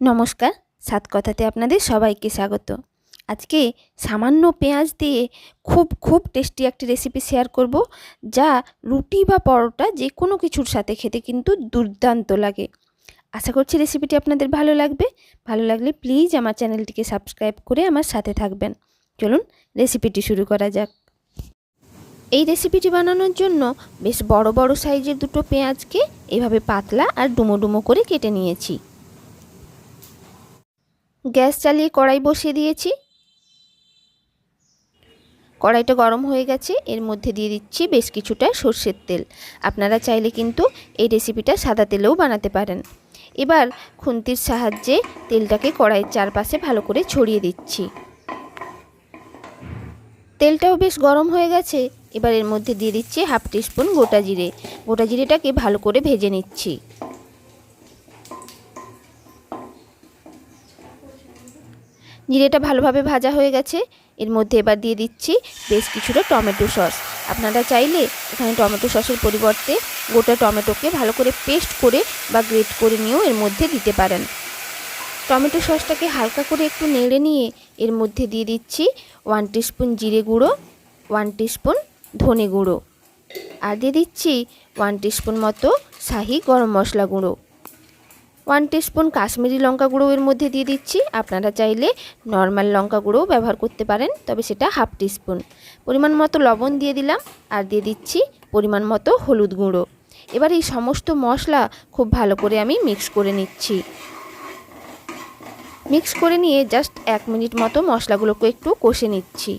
নমস্কার, সাত কথাতে আপনাদের সবাইকে স্বাগত। আজকে সামান্য পেঁয়াজ দিয়ে খুব টেস্টি একটি রেসিপি শেয়ার করব, যা রুটি বা পরোটা যে কোনো কিছুর সাথে খেতে কিন্তু দুর্দান্ত লাগে। আশা করছি রেসিপিটি আপনাদের ভালো লাগবে। ভালো লাগলে প্লিজ আমার চ্যানেলটিকে সাবস্ক্রাইব করে আমার সাথে থাকবেন। চলুন রেসিপিটি শুরু করা যাক। এই রেসিপিটি বানানোর জন্য বেশ বড় বড় সাইজের দুটো পেঁয়াজকে এইভাবে পাতলা আর ডুমো ডুমো করে কেটে নিয়েছি। গ্যাস চালিয়ে কড়াই বসিয়ে দিয়েছি। কড়াইটা গরম হয়ে গেছে, এর মধ্যে দিয়ে দিচ্ছি বেশ কিছুটা সর্ষের তেল। আপনারা চাইলে কিন্তু এই রেসিপিটা সাদা তেলেও বানাতে পারেন। এবার খুন্তির সাহায্যে তেলটাকে কড়াইয়ের চারপাশে ভালো করে ছড়িয়ে দিচ্ছি। তেলটাও বেশ গরম হয়ে গেছে, এবার এর মধ্যে দিয়ে দিচ্ছি হাফ টিস্পুন গোটা জিরে। গোটা জিরেটাকে ভালো করে ভেজে নিচ্ছি। জিরেটা ভালোভাবে ভাজা হয়ে গেছে, এর মধ্যে এবার দিয়ে দিচ্ছি বেশ কিছুটা টমেটো সস। আপনারা চাইলে এখানে টমেটো সসের পরিবর্তে গোটা টমেটোকে ভালো করে পেস্ট করে বা গ্রেট করে নিয়েও এর মধ্যে দিতে পারেন। টমেটো সসটাকে হালকা করে একটু নেড়ে নিয়ে এর মধ্যে দিয়ে দিচ্ছি 1 টিস্পুন জিরে গুঁড়ো, 1 টিস্পুন ধনে গুঁড়ো, আর দিয়ে দিচ্ছি 1 টিস্পুন মতো শাহি গরম মশলা গুঁড়ো। 1 টিস্পুন কাশ্মীরি লঙ্কা গুঁড়ো এর মধ্যে দিয়ে দিচ্ছি। আপনারা চাইলে নর্মাল লঙ্কা গুঁড়োও ব্যবহার করতে পারেন, তবে সেটা হাফ টিস্পুন। পরিমাণ মতো লবণ দিয়ে দিলাম, আর দিয়ে দিচ্ছি পরিমাণ মতো হলুদ গুঁড়ো। এবার এই সমস্ত মশলা খুব ভালো করে আমি মিক্স করে নিচ্ছি। মিক্স করে নিয়ে জাস্ট 1 মিনিট মতো মশলাগুলোকে একটু কষে নিচ্ছি।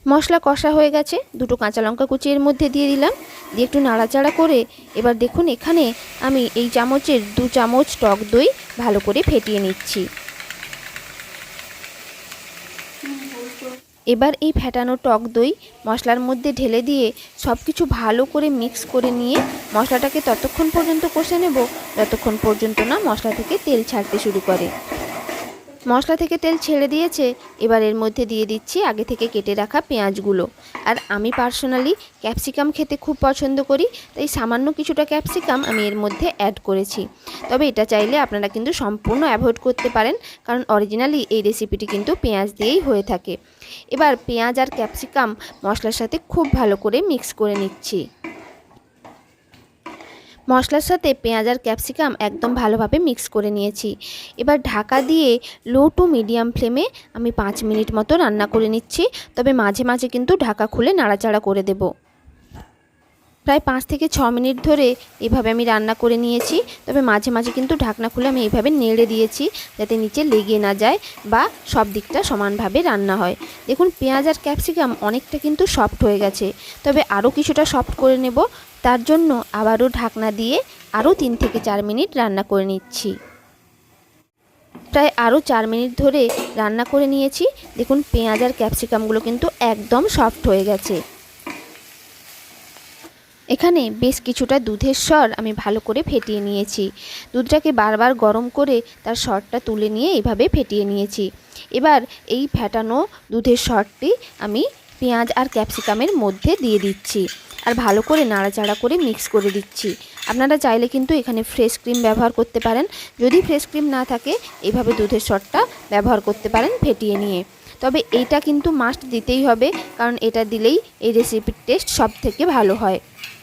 মশলা কষা হয়ে গেছে, দুটো কাঁচা লঙ্কা কুচি এর মধ্যে দিয়ে দিলাম, দিয়ে একটু নাড়াচাড়া করে এবার দেখুন এখানে আমি এই চামচের 2 চামচ টক দই ভালো করে ফেটিয়ে নিচ্ছি। এবার এই ফেটানো টক দই মশলার মধ্যে ঢেলে দিয়ে সব কিছু ভালো করে মিক্স করে নিয়ে মশলাটাকে ততক্ষণ পর্যন্ত কষে নেব যতক্ষণ পর্যন্ত না মশলা থেকে তেল ছাড়তে শুরু করে। মশলা থেকে তেল ছেড়ে দিয়েছে, এবার এর মধ্যে দিয়ে দিচ্ছি আগে থেকে কেটে রাখা পেঁয়াজগুলো। আর আমি পার্সোনালি ক্যাপসিকাম খেতে খুব পছন্দ করি, তাই সামান্য কিছুটা ক্যাপসিকাম আমি এর মধ্যে অ্যাড করেছি। তবে এটা চাইলে আপনারা কিন্তু সম্পূর্ণ অ্যাভয়েড করতে পারেন, কারণ অরিজিনালি এই রেসিপিটি কিন্তু পেঁয়াজ দিয়েই হয়ে থাকে। এবার পেঁয়াজ আর ক্যাপসিকাম মশলার সাথে খুব ভালো করে মিক্স করে নিচ্ছি। মশলার সাথে পেঁয়াজ আর ক্যাপসিকাম একদম ভালোভাবে মিক্স করে নিয়েছি। এবার ঢাকা দিয়ে লো টু মিডিয়াম ফ্লেমে আমি 5 মিনিট মতো রান্না করে নিচ্ছি, তবে মাঝে মাঝে কিন্তু ঢাকা খুলে নাড়াচাড়া করে দেব। প্রায় 5 থেকে 6 মিনিট ধরে এভাবে আমি রান্না করে নিয়েছি, তবে মাঝে মাঝে কিন্তু ঢাকনা খুলে আমি এইভাবে নেড়ে দিয়েছি যাতে নিচে লেগে না যায় বা সব দিকটা সমানভাবে রান্না হয়। দেখুন পেঁয়াজ আর ক্যাপসিকাম অনেকটা কিন্তু সফট হয়ে গেছে, তবে আরও কিছুটা সফট করে নেব। তার জন্য আবারও ঢাকনা দিয়ে আরও 3 থেকে 4 মিনিট রান্না করে নিচ্ছি। প্রায় আরও 4 মিনিট ধরে রান্না করে নিয়েছি। দেখুন পেঁয়াজ আর ক্যাপসিকামগুলো কিন্তু একদম সফট হয়ে গেছে। এখানে বেশ কিছুটা দুধের সর আমি ভালো করে ফেটিয়ে নিয়েছি। দুধটাকে বারবার গরম করে তার সরটা তুলে নিয়ে এইভাবে ফেটিয়ে নিয়েছি। এবার এই ফেটানো দুধের সরটি আমি পেঁয়াজ আর ক্যাপসিকামের মধ্যে দিয়ে দিচ্ছি, আর ভালো করে নাড়াচাড়া করে মিক্স করে দিচ্ছি। আপনারা চাইলে কিন্তু এখানে ফ্রেশ ক্রিম ব্যবহার করতে পারেন। যদি ফ্রেশ ক্রিম না থাকে এইভাবে দুধের সরটা ব্যবহার করতে পারেন ফেটিয়ে নিয়ে। তবে এইটা কিন্তু মাস্ট দিতেই হবে, কারণ এটা দিলেই এই রেসিপির টেস্ট সব থেকে ভালো হয়।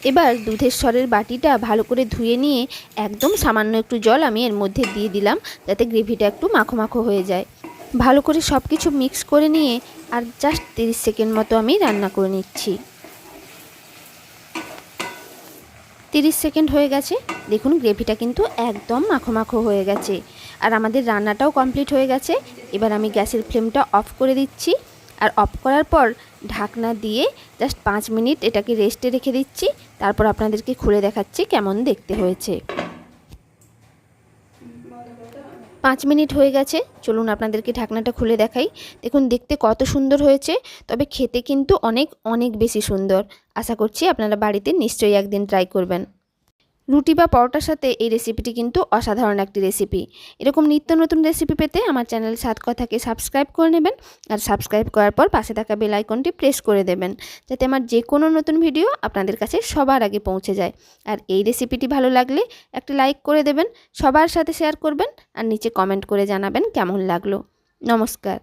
এবার দুধের সরের বাটিটা ভালো করে ধুয়ে নিয়ে একদম সামান্য একটু জল আমি এর মধ্যে দিয়ে দিলাম, যাতে গ্রেভিটা একটু মাখো মাখো হয়ে যায়। ভালো করে সব কিছু মিক্স করে নিয়ে আর জাস্ট 30 সেকেন্ড মতো আমি রান্না করে নিচ্ছি। 30 সেকেন্ড হয়ে গেছে, দেখুন গ্রেভিটা কিন্তু একদম মাখো মাখো হয়ে গেছে, আর আমাদের রান্নাটাও কমপ্লিট হয়ে গেছে। এবার আমি গ্যাসের ফ্লেমটা অফ করে দিচ্ছি, আর অফ করার পর ঢাকনা দিয়ে জাস্ট 5 মিনিট এটাকে রেস্টে রেখে দিচ্ছি। তারপর আপনাদেরকে খুলে দেখাচ্ছি কেমন দেখতে হয়েছে। 5 মিনিট হয়ে গেছে, চলুন আপনাদেরকে ঢাকনাটা খুলে দেখাই। দেখুন দেখতে কত সুন্দর হয়েছে, তবে খেতে কিন্তু অনেক বেশি সুন্দর। আশা করছি আপনারা বাড়িতে নিশ্চয়ই একদিন ট্রাই করবেন। রুটি বা পরোটার সাথে এই রেসিপিটি কিন্তু অসাধারণ একটি রেসিপি। এরকম নিত্য নতুন রেসিপি পেতে আমার চ্যানেল সাত কথাকে সাবস্ক্রাইব করে নেবেন, আর সাবস্ক্রাইব করার পর পাশে থাকা বেল আইকনটি প্রেস করে দেবেন, যাতে আমার যে কোনো নতুন ভিডিও আপনাদের কাছে সবার আগে পৌঁছে যায়। আর এই রেসিপিটি ভালো লাগলে একটা লাইক করে দেবেন, সবার সাথে শেয়ার করবেন, আর নিচে কমেন্ট করে জানাবেন কেমন লাগলো। নমস্কার।